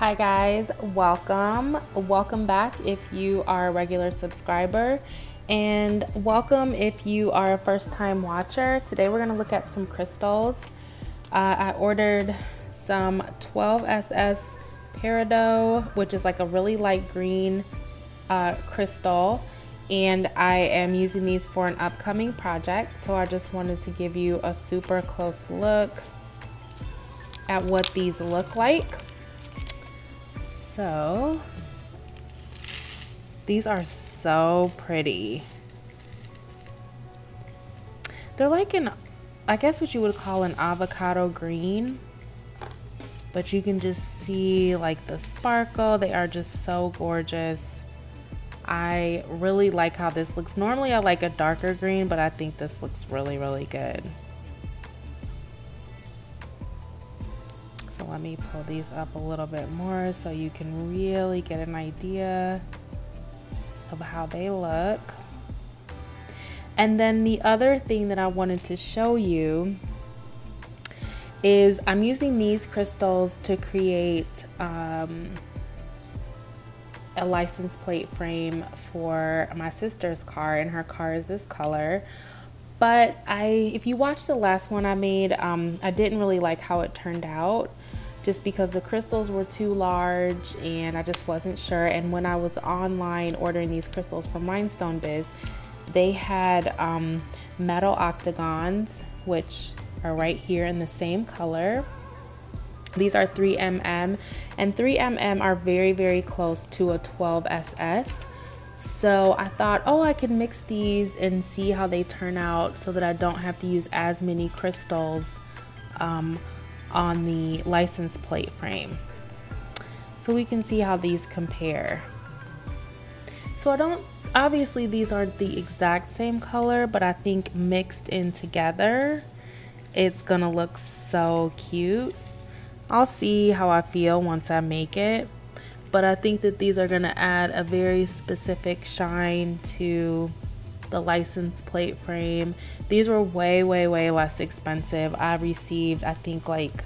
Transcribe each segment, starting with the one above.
Hi guys, welcome back if you are a regular subscriber, and welcome if you are a first-time watcher. Today we're going to look at some crystals. I ordered some 12SS Peridot, which is like a really light green crystal, and I am using these for an upcoming project, so I just wanted to give you a super close look at what these look like. So these are so pretty. They're like I guess what you would call an avocado green, but you can just see like the sparkle. They are just so gorgeous. I really like how this looks. Normally I like a darker green, but I think this looks really, really good. So let me pull these up a little bit more so you can really get an idea of how they look. And then the other thing that I wanted to show you is I'm using these crystals to create a license plate frame for my sister's car, and her car is this color. But if you watched the last one I made, I didn't really like how it turned out, just because the crystals were too large and I just wasn't sure. And when I was online ordering these crystals from Rhinestone Biz, they had metal octagons, which are right here in the same color. These are 3mm, and 3mm are very, very close to a 12SS. So I thought, oh, I can mix these and see how they turn out so that I don't have to use as many crystals on the license plate frame. So we can see how these compare. So obviously these aren't the exact same color, but I think mixed in together, it's gonna look so cute. I'll see how I feel once I make it. But I think that these are gonna add a very specific shine to the license plate frame. These were way, way, way less expensive. I received, I think like,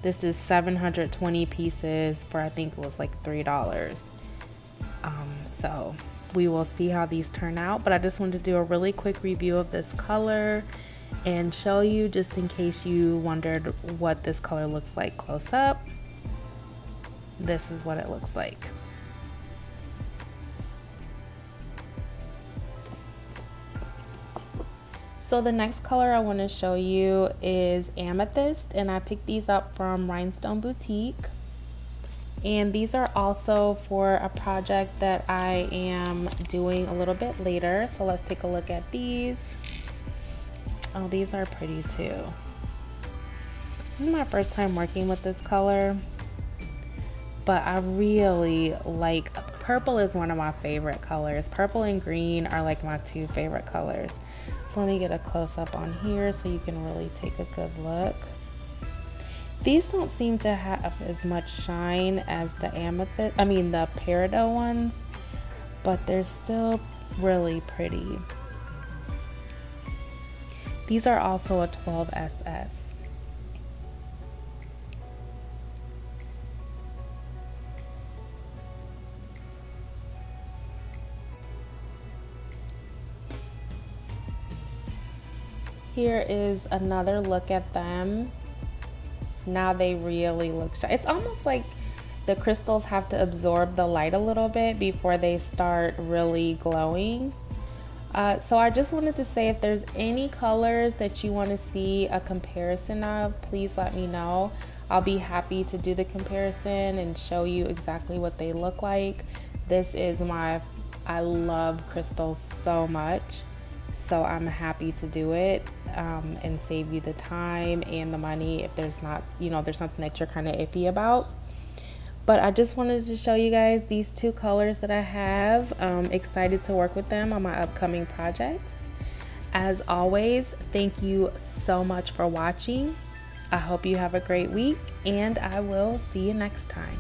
this is 720 pieces for, I think it was like $3. So we will see how these turn out, but I just wanted to do a really quick review of this color and show you, just in case you wondered what this color looks like close up. This is what it looks like. So the next color I want to show you is Amethyst, and I picked these up from Rhinestone Boutique. And these are also for a project that I am doing a little bit later. So let's take a look at these. Oh, these are pretty too. This is my first time working with this color, but I really like, purple is one of my favorite colors. Purple and green are like my two favorite colors. So let me get a close-up on here so you can really take a good look. These don't seem to have as much shine as the the Peridot ones, but they're still really pretty. These are also a 12SS. Here is another look at them. Now they really look shiny. It's almost like the crystals have to absorb the light a little bit before they start really glowing. So I just wanted to say, if there's any colors that you want to see a comparison of, please let me know. I'll be happy to do the comparison and show you exactly what they look like. I love crystals so much, so I'm happy to do it and save you the time and the money if there's not, there's something that you're kind of iffy about. But I just wanted to show you guys these two colors that I have. Excited to work with them on my upcoming projects. As always, thank you so much for watching. I hope you have a great week, and I will see you next time.